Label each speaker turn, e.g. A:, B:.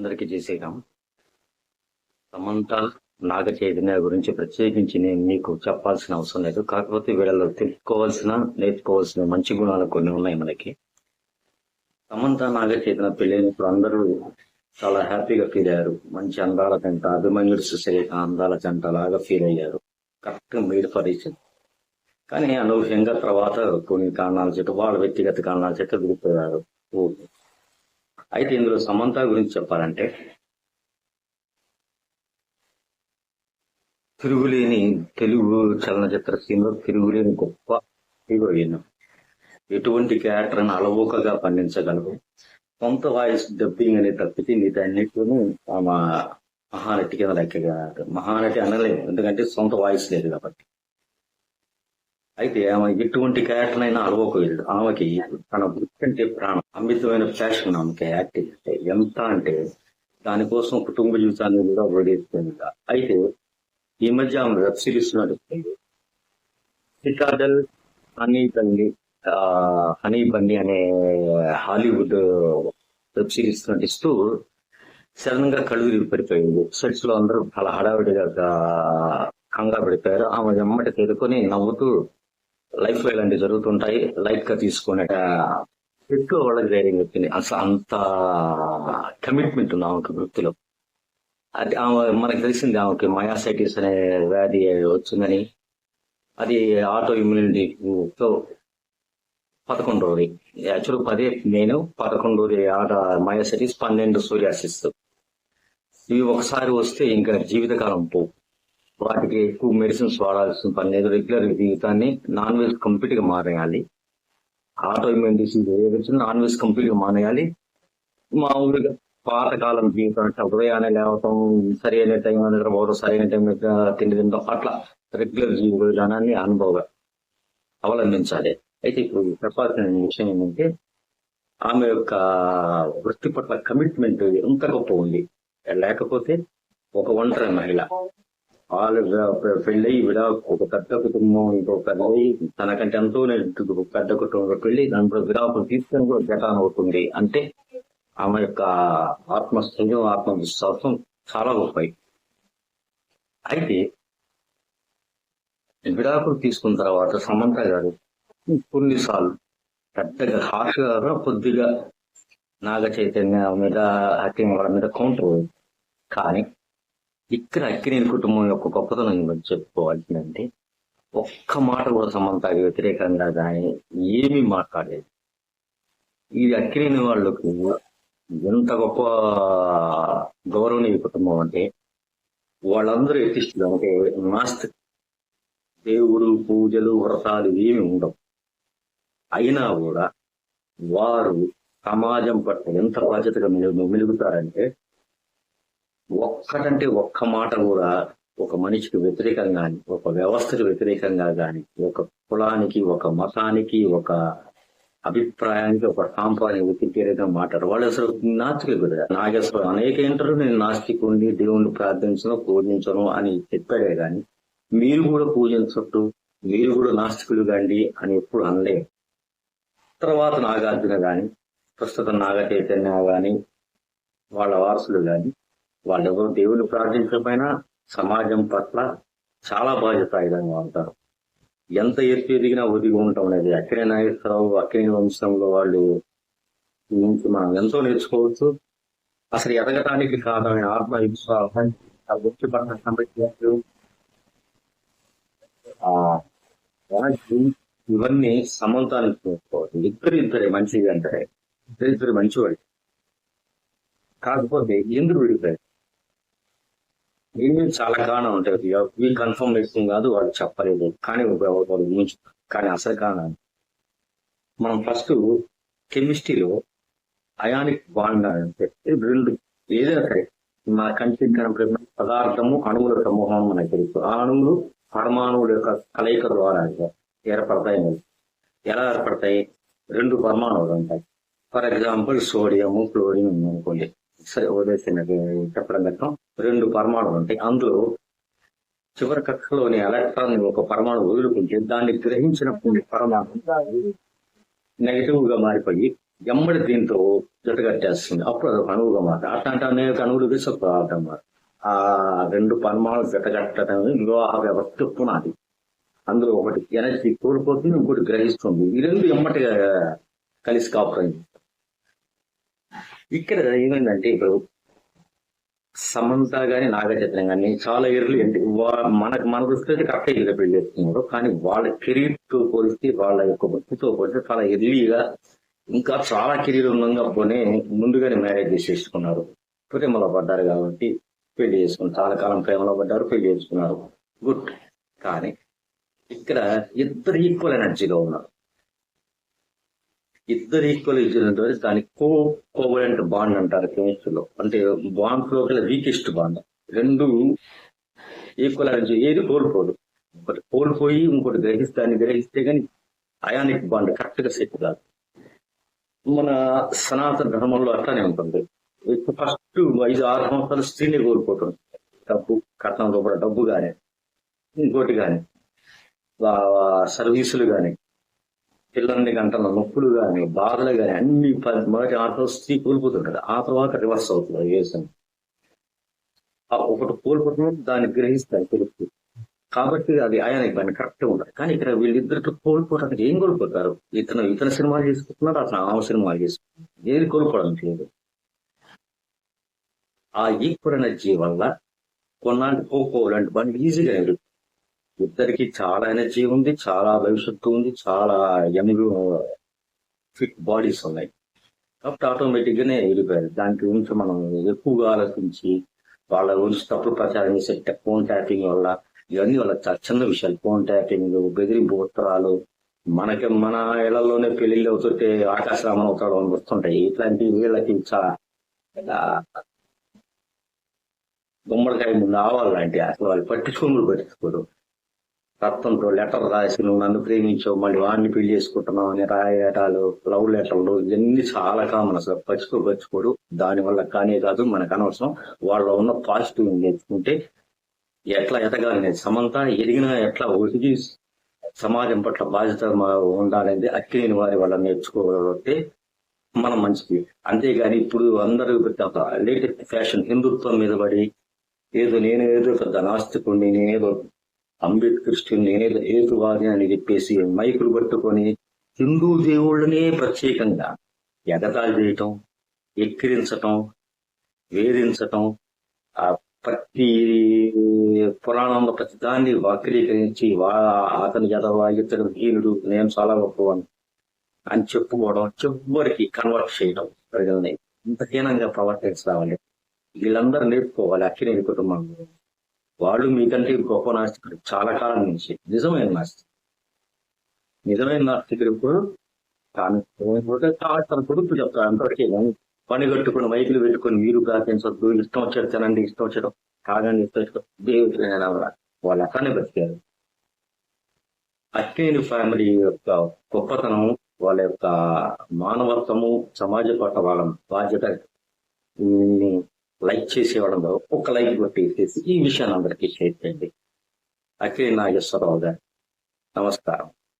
A: అందరికీ చేసేయడం. సమంత, నాగ చైతన్య గురించి ప్రత్యేకించి నేను మీకు చెప్పాల్సిన అవసరం లేదు. కాకపోతే వీళ్ళలో నేర్చుకోవాల్సిన మంచి గుణాలు కొన్ని ఉన్నాయి మనకి. సమంత, నాగ చైతన్య పెళ్ళైనప్పుడు అందరూ చాలా హ్యాపీగా ఫీల్ అయ్యారు. మంచి అందాల జంట, అభిమన్యుడు సుశీల అందాల జంట లాగా ఫీల్ అయ్యారు. Correct made for each. కానీ అనూహ్యంగా తర్వాత కొన్ని కారణాల చేత, వాళ్ళ వ్యక్తిగత కారణాల చేత విడిపోయారు. అయితే ఇందులో సమంత గురించి చెప్పాలంటే, తిరుగులేని తెలుగు చలనచిత్ర సీన్లో తిరుగులేని గొప్ప హీరోయిన్. ఎటువంటి క్యారెక్టర్ అని అలవోకగా పండించగలరు. సొంత వాయిస్ డబ్బింగ్ అనేది తప్పితే మిగతా అన్నిటిలోనూ ఆమె మహానటి కింద లెక్కగా. మహానటి అనలేదు, ఎందుకంటే సొంత వాయిస్ లేదు కాబట్టి. అయితే ఆమె ఎటువంటి క్యారెక్టర్ అయినా అలవోకలేదు. ఆమెకి తన వృత్తి అంటే ప్రాణం, అమితమైన ప్యాషన్ ఆమెకి యాక్టింగ్ అంటే. ఎంత అంటే దానికోసం కుటుంబ జీవితాన్ని కూడా వదిలేస్తుంది. అయితే ఈ మధ్య ఆమె వెబ్ సిరీస్ నడుస్తుంది, సిటాడెల్ హనీ బండి అనే హాలీవుడ్ వెబ్ సిరీస్ నటిస్తూ సడన్ గా కళ్ళు పడిపోయింది. సెట్స్ లో అందరూ చాలా హడావిడిగా కంగారు పడిపోయారు. ఆమె ఎమ్మటి తేరుకొని నవ్వుతూ లైఫ్ లో ఇలాంటివి జరుగుతుంటాయి, లైట్ గా తీసుకునే ఎక్కువ వాళ్ళకి ధైర్యం చెప్పింది. అసలు అంత కమిట్మెంట్ ఉంది ఆమెకు వృత్తిలో. అది ఆమె మనకు తెలిసింది, ఆమెకి మయాసైటిస్ అనే వ్యాధి వచ్చిందని. అది ఆటో ఇమ్యూనిటీతో 11 యాక్చువల్ 10 నేను 11 ఆట మయాసైటిస్, 12 సోరియాసిస్. ఇవి ఒకసారి వస్తే ఇంకా జీవితకాలం పో. వాటికి ఎక్కువ మెడిసిన్స్ వాడాల్సిన పని లేదు. రెగ్యులర్ జీవితాన్ని నాన్ వెజ్ కంప్లీట్ గా మానేయాలి. ఆటో ఇమ్యూన్ డిసీజ్ ఏది వచ్చినా నాన్ వెజ్ కంప్లీట్ గా మానేయాలి. మామూలుగా పాతకాలం జీవితం అంటే ఉదయాన్నే లేవటం, సరైన టైం నిద్రపోవడం, సరైన టైం తిండి తినడం, అట్లా రెగ్యులర్ జీవిత విధానాన్ని అనుభవం అవలంబించాలి. అయితే ఇప్పుడు చెప్పాల్సిన విషయం ఏంటంటే, ఆమె యొక్క వృత్తి పట్ల కమిట్మెంట్ ఎంత గొప్ప ఉంది. లేకపోతే ఒక ఒంటరి మహిళ, వాళ్ళు పెళ్ళి ఒక పెద్ద కుటుంబం, ఇంకొక పెళ్ళి తనకంటే ఎంతో పెద్ద కుటుంబం పెళ్లి, దాంట్లో విడాకులు తీసుకొని కూడా జటాన్ అవుతుంది అంటే ఆమె యొక్క ఆత్మస్థైర్యం, ఆత్మవిశ్వాసం చాలా గొప్పవి. అయితే విడాకులు తీసుకున్న తర్వాత సమంత గారు కొన్నిసార్లు పెద్దగా హార్ష్గా, కొద్దిగా నాగ చైతన్య మీద, యాక్టింగ్ వాళ్ళ మీద కౌంటర్. కానీ ఇక్కడ అక్కినేని కుటుంబం యొక్క గొప్పతనం చెప్పుకోవాల్సిందంటే, ఒక్క మాట కూడా సమంతకి వ్యతిరేకంగా కానీ ఏమీ మాట్లాడలేదు. ఇది అక్కినేని వాళ్ళకు ఎంత గొప్ప గౌరవనీయ కుటుంబం అంటే, వాళ్ళందరూ ఎత్తిస్తులు అంటే నాస్తిక, దేవుడు పూజలు వ్రతాలు ఏమి ఉండవు. అయినా కూడా వారు సమాజం పట్ల ఎంత బాధ్యతగా మెలుగుతారంటే, ఒక్కటంటే ఒక్క మాట కూడా ఒక మనిషికి వ్యతిరేకంగా కానీ, ఒక వ్యవస్థకు వ్యతిరేకంగా కానీ, ఒక కులానికి, ఒక మతానికి, ఒక అభిప్రాయానికి, ఒక సాంప్రదాయానికి వ్యతిరేకంగా మాట్లాడారు. వాళ్ళు అసలు నాస్తికులు కదా. నాగేశ్వరం అనేక ఇంటర్లు నేను నాస్తికుడిని, దేవుణ్ణి ప్రార్థించను, పూజించను అని చెప్పాడే గాని, మీరు కూడా పూజించట్టు, మీరు కూడా నాస్తికులు కండి అని ఎప్పుడు అనలేదు. తర్వాత నాగార్జున గాని, ప్రస్తుతం నాగ చైతన్య గాని, వాళ్ళ వారసులు గాని, వాళ్ళెవరు దేవుని ప్రార్థించకపోయినా సమాజం పట్ల చాలా బాధ్యతాయుతంగా ఉంటారు. ఎంత ఎత్తు ఎదిగినా ఒదిగి ఉండటం అనేది అక్కినేని నాగేశ్వరరావు, అక్కినేని వంశంలో వాళ్ళు నుంచి మనం ఎంతో నేర్చుకోవచ్చు. అసలు ఎదగటానికి కారణమైన ఆత్మవిశ్వాసం, వృత్తి పట్ల సంరక్షణ, ఇవన్నీ సమంతానికి చూసుకోవాలి. ఇద్దరే మంచిది అంటారే, ఇద్దరు మంచివాళ్ళు. కాకపోతే ఎందుకు విడిపోయారు? దీని చాలా కారణం ఉంటుంది. ఈ కన్ఫర్మేషన్ కాదు, వాళ్ళు చెప్పలేదు, కానీ వాళ్ళు ఊహించుతారు. కానీ అసలు కారణం మనం ఫస్ట్ కెమిస్ట్రీలో అయానిక్ బాండ్ అంటే రెండు, ఏదైనా సరే మన కంటికి కనపడిన పదార్థము, అణువుల సమూహం మనకు తెలుసు. ఆ అణువులు పరమాణువుల యొక్క కలయిక ద్వారా ఏర్పడతాయి. ఎలా ఏర్పడతాయి? 2 పరమాణువులు ఉంటాయి. ఫర్ ఎగ్జాంపుల్ సోడియము, క్లోరిన్ అనుకోండి. సరే వదిలేసిన చెప్పడం గట్టం 2 పరమాణువులు ఉంటాయి. అందులో చివరి కక్షలోని ఎలక్ట్రాన్ ఒక పరమాణు వదులుకుంటే దాన్ని గ్రహించినప్పుడు పరమాణు నెగిటివ్ గా మారిపోయి ఎమ్మడి దీంతో జతకట్టేస్తుంది. అప్పుడు అదొక అణువుగా మాట. అట్లాంటి అనేక అణువులు వేసి ఒక పదార్థం మాట. ఆ రెండు పరమాణు జతకట్టడం వివాహ వ్యవస్థ పునాది. అందులో ఒకటి ఎనర్జీ కోల్పోతుంది, ఇంకోటి గ్రహిస్తుంది. ఈ రెండు ఎమ్మటిగా కలిసి కాపురం. ఇక్కడ ఏమైందంటే ఇప్పుడు సమంత గాని నాగచైతన్య గాని చాలా ఎర్లీ అంటే మనకు మన దృష్టిలో అయితే కరెక్ట్ ఇదిగా పెళ్లి చేస్తున్నారు. కానీ వాళ్ళ కెరీర్ తో పోలిస్తే వాళ్ళ యొక్క భక్తితో పోలిస్తే చాలా ఎర్లీగా ఇంకా చాలా కెరీర్ ఉన్నంగా పోనే ముందుగానే మ్యారేజ్ చేసేసుకున్నారు. ప్రేమలో పడ్డారు కాబట్టి పెళ్లి చేసుకున్నారు. చాలా కాలం ప్రేమలో పడ్డారు, పెళ్లి చేసుకున్నారు. గుడ్. కానీ ఇక్కడ ఇద్దరు ఈక్వల్ ఎనర్జీలో ఉన్నారు. ఇద్దరు ఈక్వల్ ఎనర్జీ దాన్ని కోవలెంట్ బాండ్ అంటారు కెమిస్ట్రీలో. అంటే బాండ్ లో గల వీకెస్ట్ బాండ్. రెండు ఈక్వల్ ఎనర్జీ ఏది కోల్పోదు. ఒకటి కోల్పోయి ఇంకోటి దాన్ని గ్రహిస్తే గానీ అయానిక్ బాండ్ కరెక్ట్ గా సెట్ కాదు. మన సనాతన ధర్మంలో అట్లానే ఉంటుంది. ఫస్ట్ 5-6 సంవత్సరాలు స్త్రీని కోల్పోతుంది. డబ్బు కట్నంలో కూడా డబ్బు గాని, ఇంకోటి గాని, సర్వీసులు గాని, పిల్లల్ని గంటల నొప్పులు గాని, బాధలు గాని అన్ని మొదటి 6 స్త్రీ కోల్పోతుంటది. ఆ తర్వాత రివర్స్ అవుతుంది యేసం. ఒకటి కోల్పోతున్నప్పుడు దాన్ని గ్రహిస్తాయి తెలుసు. కాబట్టి అది అయానికి దాన్ని కరెక్ట్ ఉండదు. కానీ ఇక్కడ వీళ్ళిద్దరితో కోల్పోవడానికి ఏం కోల్పోతారు? ఇతను సినిమాలు చేసుకుంటున్నారు, అతను ఆమె సినిమాలు చేసుకుంటున్నారు. ఏది కోల్పోవడానికి లేదు. ఆ ఈక్వల్ ఎనర్జీ వల్ల కొన్నాళ్ళు కోకోలాంటి బండి ఈజీగా ఎదురు. ఇద్దరికి చాలా ఎనర్జీ ఉంది, చాలా భవిష్యత్తు ఉంది, చాలా యంగ్ ఫిట్ బాడీస్ ఉన్నాయి. కాబట్టి ఆటోమేటిక్ గానే వెళ్ళిపోయారు. దాని గురించి మనం ఎక్కువగా ఆలోచించి వాళ్ళ గురించి తప్పుడు ప్రచారం చేసే ఫోన్ ట్యాపింగ్ వల్ల ఇవన్నీ వాళ్ళ చిన్న విషయాలు. ఫోన్ ట్యాపింగ్, బెదిరింపు ఉత్తరాలు, మన ఇళ్లలోనే పెళ్లిళ్ళు అవుతుంటే ఆకాశరామన్ అవుతాడు అని వస్తుంటాయి. ఇట్లాంటి వీళ్ళకి గుమ్మడికాయ ముందు ఆవాలంటే అసలు వాళ్ళు పట్టించుకోరు. రక్తంతో లెటర్ రాసి నువ్వు నన్ను ప్రేమించావు, మళ్ళీ వాడిని పెళ్లి చేసుకుంటున్నావు అని రాయటాలు, లవ్ లెటర్లు, ఇవన్నీ చాలా కామన్. అసలు పచ్చుకోడు. దానివల్ల కానీ కాదు, మనకు అనవసరం. వాళ్ళలో ఉన్న పాజిటివ్ నేర్చుకుంటే ఎట్లా ఎదగాలనేది, సమంత ఎదిగినా ఎట్లా ఒదిగి సమాజం పట్ల బాధ్యత ఉండాలనేది అక్కినేని వారి వల్ల నేర్చుకోగలిగితే మనం మంచిది. అంతేగాని ఇప్పుడు అందరూ లేటెస్ట్ ఫ్యాషన్ హిందుత్వం మీద పడి నేనేదో పెద్ద నాస్తికుడిని, నేనేదో అంబేద్కరిస్టుని, నేనేదో ఏతువాది అని చెప్పేసి మైకులు పట్టుకొని హిందూ దేవుళ్ళనే ప్రత్యేకంగా ఎగతాళి చేయటం, ఎక్కిరించటం, వేధించటం, ఆ ప్రతి పురాణంలో ప్రతి దాన్ని వక్రీకరించి అతని ఎదవా, ఇతడు హీనుడు, నేను చాలా గొప్పవాను అని చెప్పుకోవడం, చివరికి కన్వర్ట్ చేయడం ప్రజల్ని ఇంత హీనంగా ప్రవర్తించాలి. వీళ్ళందరూ నేర్చుకోవాలి. అక్కినేని కుటుంబం వాళ్ళు మీకంటే గొప్ప నాస్తికుడు చాలా కాలం నుంచి. నిజమైన నాస్తికుడు ఇప్పుడు తన కొడుకు చెప్తారు అంతవరకే. పని కట్టుకుని మైకులు పెట్టుకుని మీరు ప్రార్థించద్దు, ఇష్టం వచ్చాడు తినండి, ఇష్టం వచ్చాడు కాగానే, ఇష్టం వచ్చాడు దేవుడు వాళ్ళు అట్లానే బతికారు. అక్కినేని ఫ్యామిలీ యొక్క గొప్పతనం, వాళ్ళ యొక్క మానవత్వము, సమాజ పట్ల వాళ్ళ బాధ్యత లైక్ చేసేవాళ్ళంలో ఒక లైక్ కొట్టేసేసి ఈ విషయాన్ని అందరికీ షేర్ చేయండి. అక్కినేని నాగేశ్వరరావు గారు, నమస్కారం.